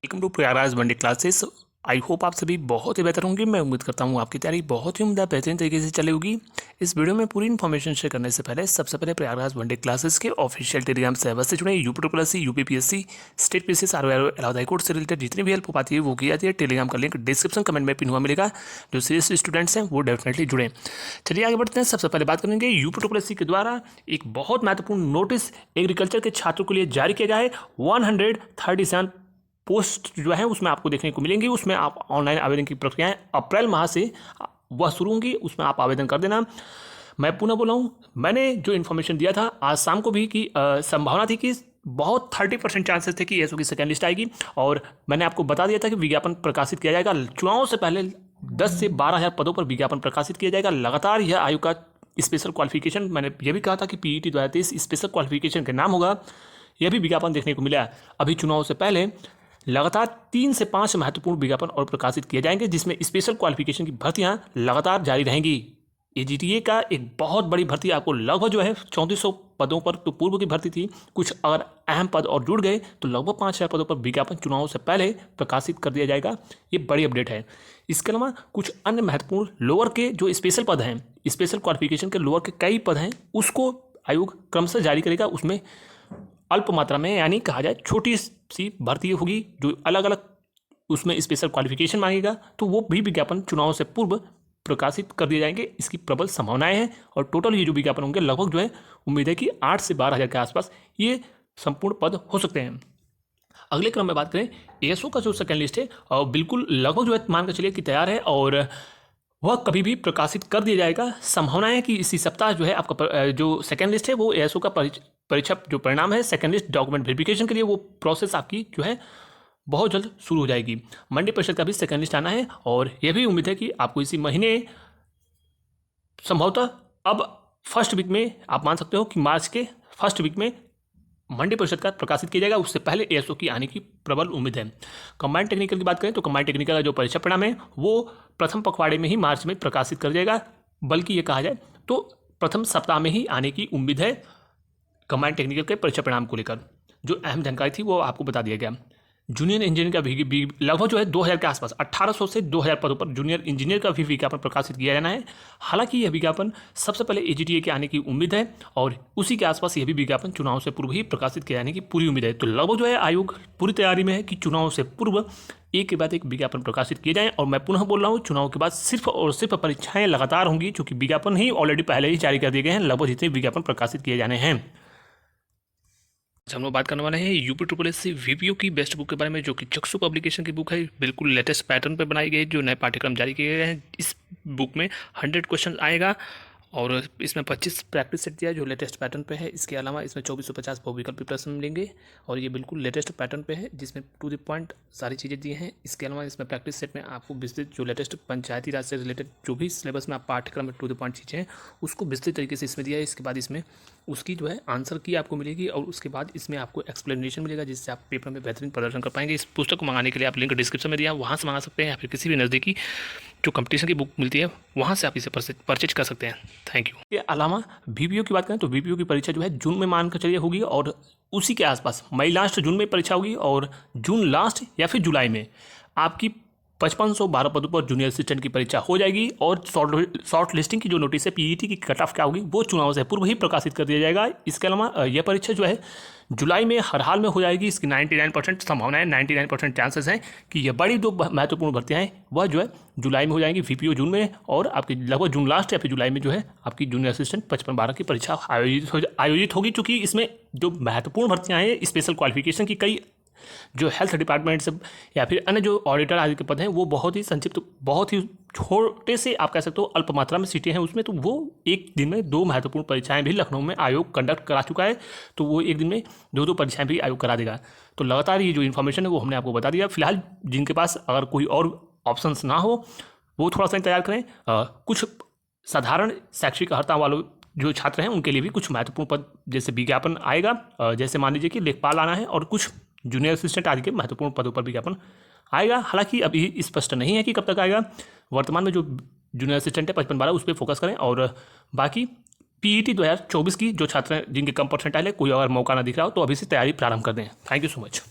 Welcome to Prayagraj one day classes. I hope आप सभी बहुत ही बेहतर होंगे। मैं उम्मीद करता हूँ आपकी तैयारी बहुत ही उम्दा बेहतरीन तरीके से चली होगी। इस वीडियो में पूरी इन्फॉर्मेशन शेयर करने से पहले सबसे पहले प्रयागराज वनडे क्लासेस के ऑफिशियल टेलीग्राम सर्वर से जुड़े UP UPPSC state PCS Allahabad high court से रिलेटेड जितनी भी हेल्प हो पाती है वो की जाती है। टेलीग्राम का लिंक डिस्क्रिप्शन कमेंट में पिन हुआ मिलेगा। जो सीरियस स्टूडेंट्स हैं वो डेफिनेटली जुड़े। चलिए आगे बढ़ते हैं। सबसे पहले बात करेंगे यूपी के द्वारा एक बहुत महत्वपूर्ण नोटिस एग्रीकल्चर के छात्रों के लिए जारी किया गया है। 137 पोस्ट जो है उसमें आपको देखने को मिलेंगी। उसमें आप ऑनलाइन आवेदन की प्रक्रियाएं अप्रैल माह से वह शुरू होंगी, उसमें आप आवेदन कर देना। मैं पुनः बोला हूँ, मैंने जो इन्फॉर्मेशन दिया था आज शाम को भी कि संभावना थी कि बहुत 30% चांसेस थे कि एसओ की सेकेंड लिस्ट आएगी। और मैंने आपको बता दिया था कि विज्ञापन प्रकाशित किया जाएगा। चुनाव से पहले 10 से 12,000 पदों पर विज्ञापन प्रकाशित किया जाएगा। लगातार यह आयोग का स्पेशल क्वालिफिकेशन, मैंने यह भी कहा था कि पीईटी 2023 स्पेशल क्वालिफिकेशन के नाम होगा। यह भी विज्ञापन देखने को मिला। अभी चुनाव से पहले लगातार 3 से 5 महत्वपूर्ण विज्ञापन और प्रकाशित किए जाएंगे, जिसमें स्पेशल क्वालिफिकेशन की भर्तियां लगातार जारी रहेंगी। एजीटीए का एक बहुत बड़ी भर्ती आपको लगभग जो है 3400 पदों पर तो पूर्व की भर्ती थी। कुछ अगर अहम पद और जुड़ गए तो लगभग 5000 पदों पर विज्ञापन चुनाव से पहले प्रकाशित कर दिया जाएगा। ये बड़ी अपडेट है। इसके अलावा कुछ अन्य महत्वपूर्ण लोअर के जो स्पेशल पद हैं, स्पेशल क्वालिफिकेशन के लोअर के कई पद हैं, उसको आयोग क्रमशः जारी करेगा। उसमें अल्प मात्रा में यानी कहा जाए छोटी सी भर्ती होगी जो अलग अलग उसमें स्पेशल क्वालिफिकेशन मांगेगा, तो वो भी विज्ञापन चुनाव से पूर्व प्रकाशित कर दिए जाएंगे। इसकी प्रबल संभावनाएं हैं। और टोटल ये जो विज्ञापन होंगे लगभग जो है उम्मीद है कि 8 से 12,000 के आसपास ये संपूर्ण पद हो सकते हैं। अगले क्रम में बात करें एएसओ का जो सेकेंड लिस्ट है और बिल्कुल लगभग जो है मान कर चलिए कि तैयार है और वह कभी भी प्रकाशित कर दिया जाएगा। संभावना है कि इसी सप्ताह जो है आपका जो सेकेंड लिस्ट है वो एएसओ का परीक्षा जो परिणाम है सेकेंड लिस्ट डॉक्यूमेंट वेरिफिकेशन के लिए वो प्रोसेस आपकी जो है बहुत जल्द शुरू हो जाएगी। मंडी परिषद का भी सेकेंड लिस्ट आना है और यह भी उम्मीद है कि आपको इसी महीने संभवतः अब फर्स्ट वीक में आप मान सकते हो कि मार्च के फर्स्ट वीक में मंडी परिषद का प्रकाशित किया जाएगा। उससे पहले एएसओ की आने की प्रबल उम्मीद है। कंबाइंड टेक्निकल की बात करें तो कंबाइंड टेक्निकल का जो परीक्षा परिणाम है वो प्रथम पखवाड़े में ही मार्च में प्रकाशित कर जाएगा, बल्कि ये कहा जाए तो प्रथम सप्ताह में ही आने की उम्मीद है। कंबाइंड टेक्निकल के परीक्षा परिणाम को लेकर जो अहम जानकारी थी वो आपको बता दिया गया। जूनियर इंजीनियर का भी लगभग जो है 2000 के आसपास 1800 से 2000 पदों पर जूनियर इंजीनियर का भी विज्ञापन प्रकाशित किया जाना है। हालांकि यह विज्ञापन सबसे पहले एजीटीए के आने की उम्मीद है और उसी के आसपास यह भी विज्ञापन चुनाव से पूर्व ही प्रकाशित किए जाने की पूरी उम्मीद है। तो लगभग जो है आयोग पूरी तैयारी में है कि चुनाव से पूर्व एक के बाद एक विज्ञापन प्रकाशित किए जाएं। और मैं पुनः बोल रहा हूँ, चुनाव के बाद सिर्फ और सिर्फ परीक्षाएं लगातार होंगी, क्योंकि विज्ञापन ही ऑलरेडी पहले ही जारी कर दिए गए हैं। लगभग जितने विज्ञापन प्रकाशित किए जाने हैं। हम लोग बात करने वाले हैं यूपी वीपीओ की बेस्ट बुक के बारे में, जो कि चक्षु पब्लिकेशन की बुक है। बिल्कुल लेटेस्ट पैटर्न पे बनाई गई, जो नए पाठ्यक्रम जारी किए गए हैं। इस बुक में 100 क्वेश्चन आएगा और इसमें 25 प्रैक्टिस सेट दिया है जो लेटेस्ट पैटर्न पे है। इसके अलावा इसमें 2450 बहुविकल्पी प्रश्न मिलेंगे और ये बिल्कुल लेटेस्ट पैटर्न पे है, जिसमें टू द पॉइंट सारी चीज़ें दी हैं। इसके अलावा इसमें प्रैक्टिस सेट में आपको विस्तृत जो लेटेस्ट पंचायती राज से रिलेटेड जो भी सिलेबस में आप पाठ्यक्रम में टू द पॉइंट चीज़ें हैं उसको विस्तृत तरीके से इसमें दिया है। इसके बाद इसमें उसकी जो है आंसर की आपको मिलेगी और उसके बाद इसमें आपको एक्सप्लेनेशन मिलेगा, जिससे आप पेपर में बेहतरीन प्रदर्शन कर पाएंगे। इस पुस्तक को मंगाने के लिए आप लिंक डिस्क्रिप्शन में दिया, वहाँ से मंगा सकते हैं या फिर किसी भी नज़दीकी जो कंपटीशन की बुक मिलती है वहाँ से आप इसे परचेज कर सकते हैं। Thank you. के अलावा वीपीओ की बात करें तो वीपीओ की परीक्षा जो है जून में मान कर चलिए होगी और उसी के आसपास मई लास्ट जून में परीक्षा होगी और जून लास्ट या फिर जुलाई में आपकी 5512 पदों पर जूनियर असिस्टेंट की परीक्षा हो जाएगी। और शॉर्ट लिस्टिंग की जो नोटिस है पीईटी की कट ऑफ क्या होगी वो चुनाव से पूर्व ही प्रकाशित कर दिया जाएगा। इसके अलावा यह परीक्षा जो है जुलाई में हर हाल में हो जाएगी। इसकी 99% संभावना है, 99% चांसेस हैं कि यह बड़ी जो महत्वपूर्ण भर्तियाँ हैं वह जो है जुलाई में हो जाएंगी, वीपीओ जून में, और आपकी लगभग जून लास्ट या फिर जुलाई में जो है आपकी जूनियर असिस्टेंट 5512 की परीक्षा आयोजित होगी। चूँकि इसमें जो महत्वपूर्ण भर्तियाँ हैं स्पेशल क्वालिफिकेशन की कई जो हेल्थ डिपार्टमेंट से या फिर अन्य जो ऑडिटर आदि के पद हैं वो बहुत ही संक्षिप्त, बहुत ही छोटे से आप कह सकते हो अल्प मात्रा में सीटें हैं उसमें। तो वो एक दिन में 2 महत्वपूर्ण परीक्षाएं भी लखनऊ में आयोग कंडक्ट करा चुका है, तो वो एक दिन में 2 परीक्षाएं भी आयोग करा देगा। तो लगातार ये जो इन्फॉर्मेशन है वो हमने आपको बता दिया। फिलहाल जिनके पास अगर कोई और ऑप्शंस ना हो वो थोड़ा सा इंतजार करें। कुछ साधारण शैक्षिक अर्हता वालों जो छात्र हैं उनके लिए भी कुछ महत्वपूर्ण पद जैसे विज्ञापन आएगा, जैसे मान लीजिए कि लेखपाल आना है और कुछ जूनियर असिस्टेंट आदि के महत्वपूर्ण पदों पर विज्ञापन आएगा। हालांकि अभी स्पष्ट नहीं है कि कब तक आएगा। वर्तमान में जो जूनियर असिस्टेंट है 5512 उस पर फोकस करें और बाकी पीईटी 2024 की जो छात्र हैं जिनके कम परसेंटाइल है, कोई अगर मौका ना दिख रहा हो तो अभी से तैयारी प्रारंभ कर दें। Thank you so much.